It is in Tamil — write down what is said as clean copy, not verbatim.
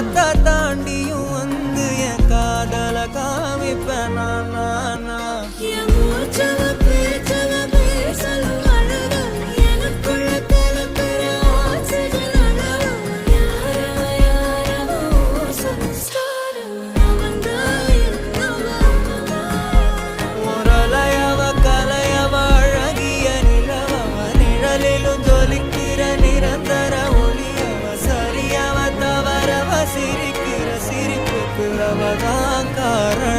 காலத்தை தாண்டியும் வந்து என் காதல காமிப்பேன் நான் நிரந்தர ஒளியவ சரியவ தவறவ சிரிக்கிற சிரிப்புக்கு அவதான் காரணம்.